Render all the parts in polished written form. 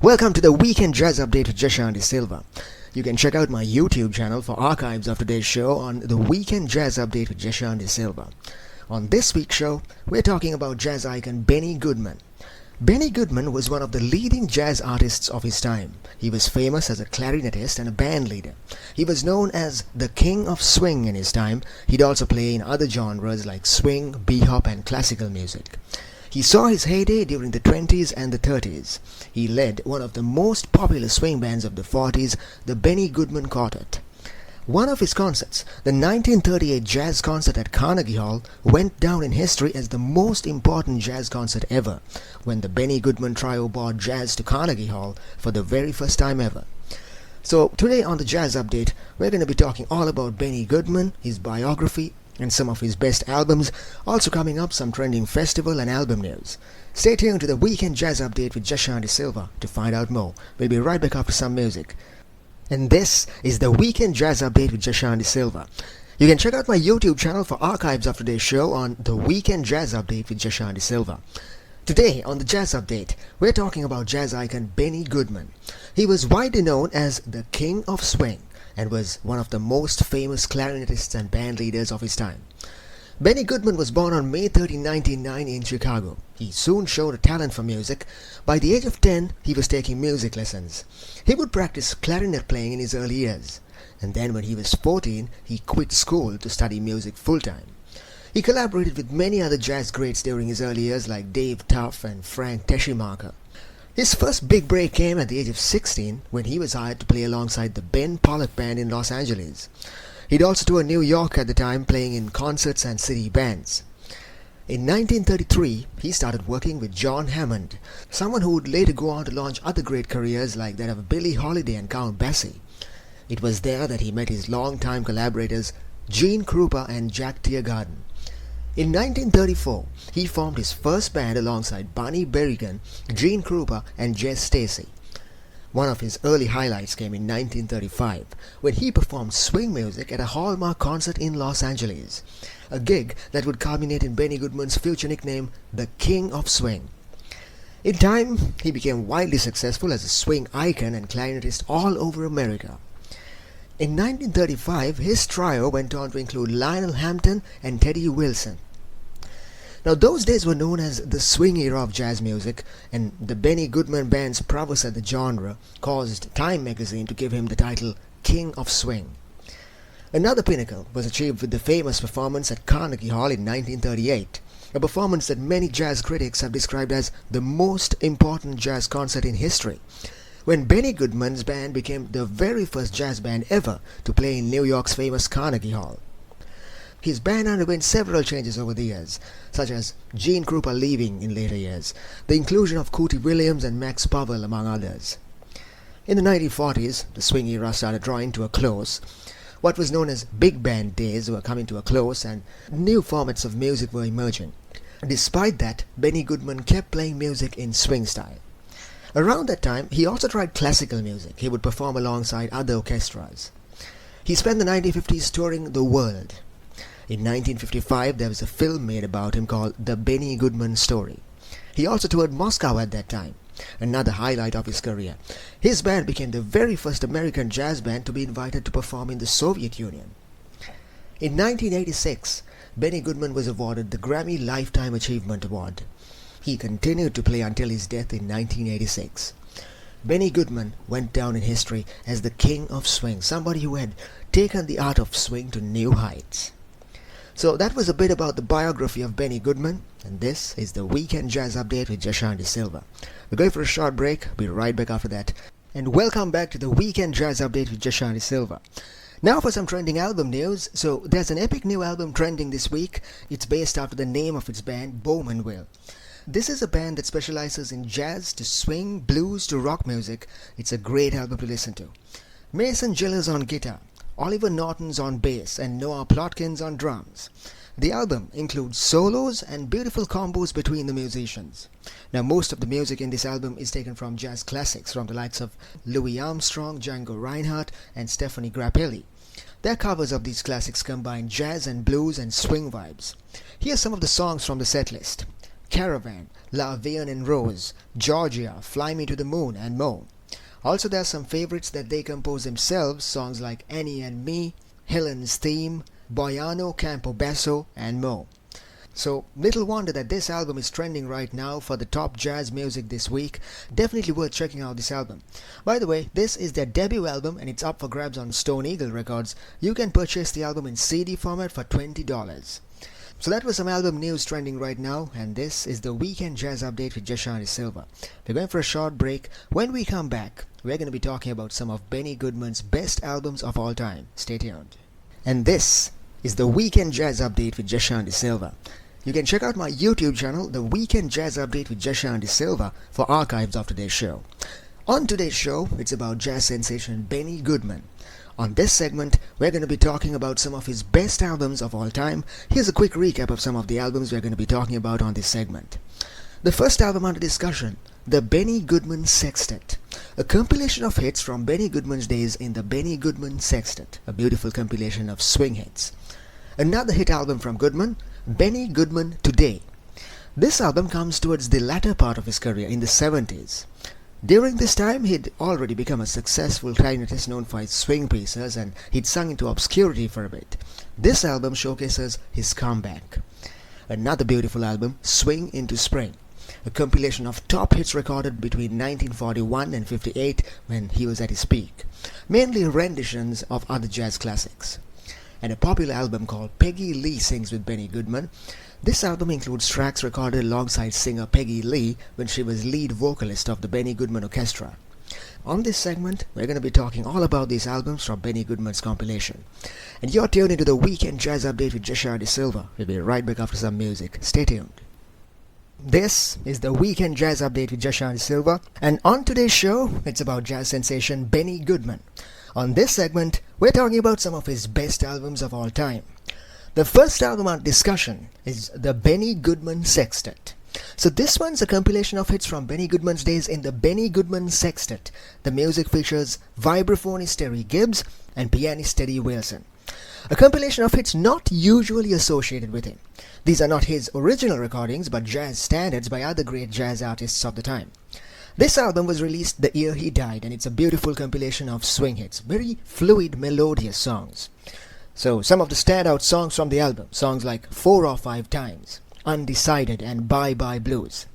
Welcome to the Weekend Jazz Update with Jashanti Silva. You can check out my YouTube channel for archives of today's show on the Weekend Jazz Update with Jashanti Silva. On this week's show, we're talking about jazz icon Benny Goodman. Benny Goodman was one of the leading jazz artists of his time. He was famous as a clarinetist and a band leader. He was known as the king of swing in his time. He'd also play in other genres like swing, bebop and classical music. He saw his heyday during the 20s and the 30s. He led one of the most popular swing bands of the 40s, the Benny Goodman Quartet. One of his concerts, the 1938 jazz concert at Carnegie Hall, went down in history as the most important jazz concert ever, when the Benny Goodman Trio brought jazz to Carnegie Hall for the very first time ever. So today on the Jazz Update, we're going to be talking all about Benny Goodman, his biography, and some of his best albums, also coming up some trending festival and album news. Stay tuned to the Weekend Jazz Update with Jashanti Silva to find out more. We'll be right back after some music. And this is the Weekend Jazz Update with Jashanti Silva. You can check out my YouTube channel for archives of today's show on the Weekend Jazz Update with Jashanti Silva. Today on the Jazz Update, we're talking about jazz icon Benny Goodman. He was widely known as the King of Swing and was one of the most famous clarinetists and band leaders of his time. Benny Goodman was born on May 13, 1990 in Chicago. He soon showed a talent for music. By the age of 10, he was taking music lessons. He would practice clarinet playing in his early years, and then when he was 14, he quit school to study music full-time. He collaborated with many other jazz greats during his early years like Dave Tuff and Frank Teschmacher. His first big break came at the age of 16 when he was hired to play alongside the Ben Pollock Band in Los Angeles. He'd also toured New York at the time, playing in concerts and city bands. In 1933, he started working with John Hammond, someone who would later go on to launch other great careers like that of Billie Holiday and Count Basie. It was there that he met his longtime collaborators Gene Krupa and Jack Teargarden. In 1934, he formed his first band alongside Bunny Berrigan, Gene Krupa and Jess Stacy. One of his early highlights came in 1935 when he performed swing music at a Hallmark concert in Los Angeles, a gig that would culminate in Benny Goodman's future nickname, the King of Swing. In time, he became widely successful as a swing icon and clarinetist all over America. In 1935, his trio went on to include Lionel Hampton and Teddy Wilson. Now, those days were known as the swing era of jazz music, and the Benny Goodman Band's prowess at the genre caused Time magazine to give him the title King of Swing. Another pinnacle was achieved with the famous performance at Carnegie Hall in 1938, a performance that many jazz critics have described as the most important jazz concert in history, when Benny Goodman's band became the very first jazz band ever to play in New York's famous Carnegie Hall. His band underwent several changes over the years, such as Gene Krupa leaving in later years, the inclusion of Cootie Williams and Max Powell among others. In the 1940s, the swing era started drawing to a close. What was known as big band days were coming to a close and new formats of music were emerging. Despite that, Benny Goodman kept playing music in swing style. Around that time, he also tried classical music. He would perform alongside other orchestras. He spent the 1950s touring the world. In 1955, there was a film made about him called The Benny Goodman Story. He also toured Moscow at that time, another highlight of his career. His band became the very first American jazz band to be invited to perform in the Soviet Union. In 1986, Benny Goodman was awarded the Grammy Lifetime Achievement Award. He continued to play until his death in 1986. Benny Goodman went down in history as the King of Swing, somebody who had taken the art of swing to new heights. So that was a bit about the biography of Benny Goodman, and this is the Weekend Jazz Update with Jashanti Silva. We're going for a short break, we'll be right back after that. And welcome back to the Weekend Jazz Update with Jashanti Silva. Now for some trending album news. So there's an epic new album trending this week. It's based after the name of its band, Bowmanville. This is a band that specializes in jazz to swing, blues to rock music. It's a great album to listen to. Mason Gillis on guitar, Oliver Norton's on bass and Noah Plotkins on drums. The album includes solos and beautiful combos between the musicians. Now most of the music in this album is taken from jazz classics from the likes of Louis Armstrong, Django Reinhardt and Stephanie Grappelli. Their covers of these classics combine jazz and blues and swing vibes. Here's some of the songs from the set list. Caravan, La Vie en Rose, Georgia, Fly Me to the Moon, and more. Also, there are some favorites that they compose themselves, songs like Annie and Me, Helen's Theme, Boiano Campo Basso, and more. So, little wonder that this album is trending right now for the top jazz music this week. Definitely worth checking out this album. By the way, this is their debut album and it's up for grabs on Stone Eagle Records. You can purchase the album in CD format for $20. So that was some album news trending right now, and this is the Weekend Jazz Update with Jashani Silva. We're going for a short break. When we come back, we're going to be talking about some of Benny Goodman's best albums of all time. Stay tuned. And this is the Weekend Jazz Update with Jashani Silva. You can check out my YouTube channel, The Weekend Jazz Update with Jashani Silva, for archives of today's show. On today's show, it's about jazz sensation Benny Goodman. On this segment, we're going to be talking about some of his best albums of all time. Here's a quick recap of some of the albums we're going to be talking about on this segment. The first album under discussion, the Benny Goodman Sextet, a compilation of hits from Benny Goodman's days in the Benny Goodman Sextet, a beautiful compilation of swing hits. Another hit album from Goodman, Benny Goodman Today. This album comes towards the latter part of his career in the 70s. During this time, he'd already become a successful clarinetist known for his swing pieces, and he'd sung into obscurity for a bit. This album showcases his comeback. Another beautiful album, Swing into Spring, a compilation of top hits recorded between 1941 and 58 when he was at his peak, mainly renditions of other jazz classics. And a popular album called Peggy Lee Sings with Benny Goodman. This album includes tracks recorded alongside singer Peggy Lee when she was lead vocalist of the Benny Goodman Orchestra. On this segment, we're going to be talking all about these albums from Benny Goodman's compilation. And you're tuned into the Weekend Jazz Update with Jashani Silva. We'll be right back after some music. Stay tuned. This is the Weekend Jazz Update with Jashani Silva, and on today's show, it's about jazz sensation Benny Goodman. On this segment, we're talking about some of his best albums of all time. The first album on discussion is the Benny Goodman Sextet. So this one's a compilation of hits from Benny Goodman's days in the Benny Goodman Sextet. The music features vibraphonist Terry Gibbs and pianist Teddy Wilson. A compilation of hits not usually associated with him. These are not his original recordings, but jazz standards by other great jazz artists of the time. This album was released the year he died, and it's a beautiful compilation of swing hits, very fluid, melodious songs. So, some of the standout songs from the album, songs like 4 or 5 Times, Undecided, and Bye Bye Blues.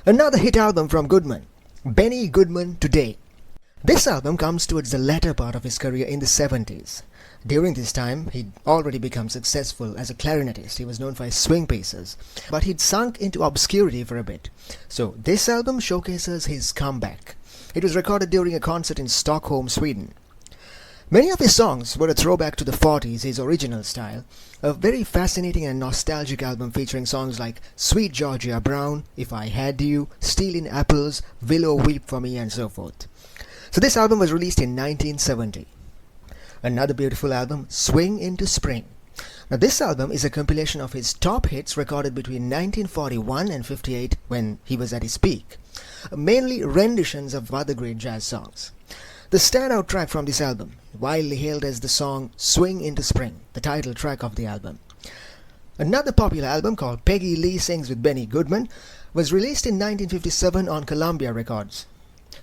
Another hit album from Goodman, Benny Goodman Today. This album comes towards the latter part of his career in the 70s. During this time, he'd already become successful as a clarinetist. He was known for his swing pieces, but he'd sunk into obscurity for a bit. So this album showcases his comeback. It was recorded during a concert in Stockholm, Sweden. Many of his songs were a throwback to the 40s, his original style. A very fascinating and nostalgic album featuring songs like Sweet Georgia Brown, If I Had You, Stealin' Apples, Willow Weep for Me, and so forth. So this album was released in 1970. Another beautiful album, Swing into Spring. Now this album is a compilation of his top hits recorded between 1941 and 58 when he was at his peak. Mainly renditions of other great jazz songs. The standout track from this album, widely hailed as the song Swing into Spring, the title track of the album. Another popular album called Peggy Lee Sings with Benny Goodman was released in 1957 on Columbia Records.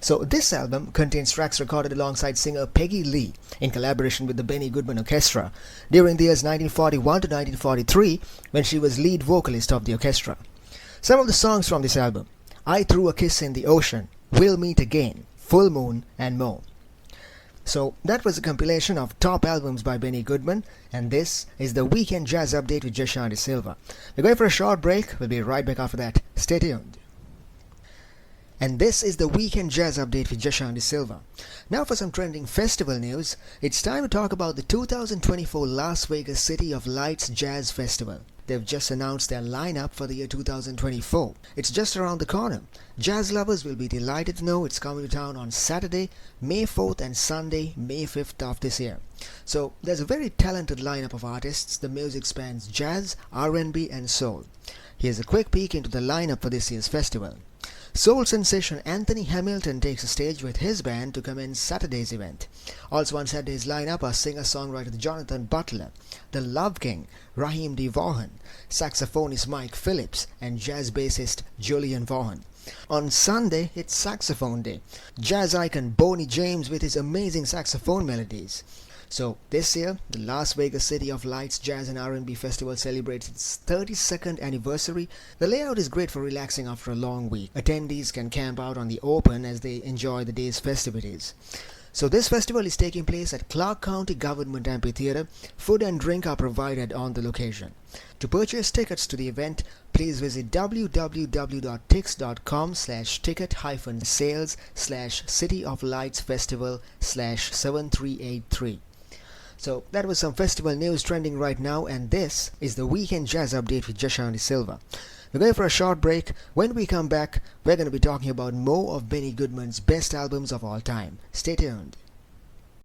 So this album contains tracks recorded alongside singer Peggy Lee in collaboration with the Benny Goodman Orchestra during the years 1941 to 1943 when she was lead vocalist of the orchestra. Some of the songs from this album, I Threw a Kiss in the Ocean, We'll Meet Again, Full Moon, and more. So that was a compilation of top albums by Benny Goodman, and this is the Weekend Jazz Update with Jashani Silva. We're going for a short break. We'll be right back after that. Stay tuned. And this is the Weekend Jazz Update with Jashani Silva. Now for some trending festival news, it's time to talk about the 2024 Las Vegas City of Lights Jazz Festival. They've just announced their lineup for the year 2024. It's just around the corner. Jazz lovers will be delighted to know it's coming to town on Saturday, May 4th and Sunday, May 5th of this year. So there's a very talented lineup of artists. The music spans jazz, R&B and soul. Here's a quick peek into the lineup for this year's festival. Soul sensation Anthony Hamilton takes the stage with his band to commence Saturday's event. Also on Saturday's lineup are singer-songwriter Jonathan Butler, the Love King Raheem D. Vaughan, saxophonist Mike Phillips, and jazz bassist Julian Vaughan. On Sunday, it's Saxophone Day. Jazz icon Boney James with his amazing saxophone melodies. So this year, the Las Vegas City of Lights Jazz and R&B Festival celebrates its 32nd anniversary. The layout is great for relaxing after a long week. Attendees can camp out on the open as they enjoy the day's festivities. So this festival is taking place at Clark County Government Amphitheater. Food and drink are provided on the location. To purchase tickets to the event, please visit www.tix.com/ticket-sales/cityoflightsfestival/7383. So that was some festival news trending right now, and this is the Weekend Jazz Update with Jashanti Silva. We're going for a short break. When we come back, we're going to be talking about more of Benny Goodman's best albums of all time. Stay tuned.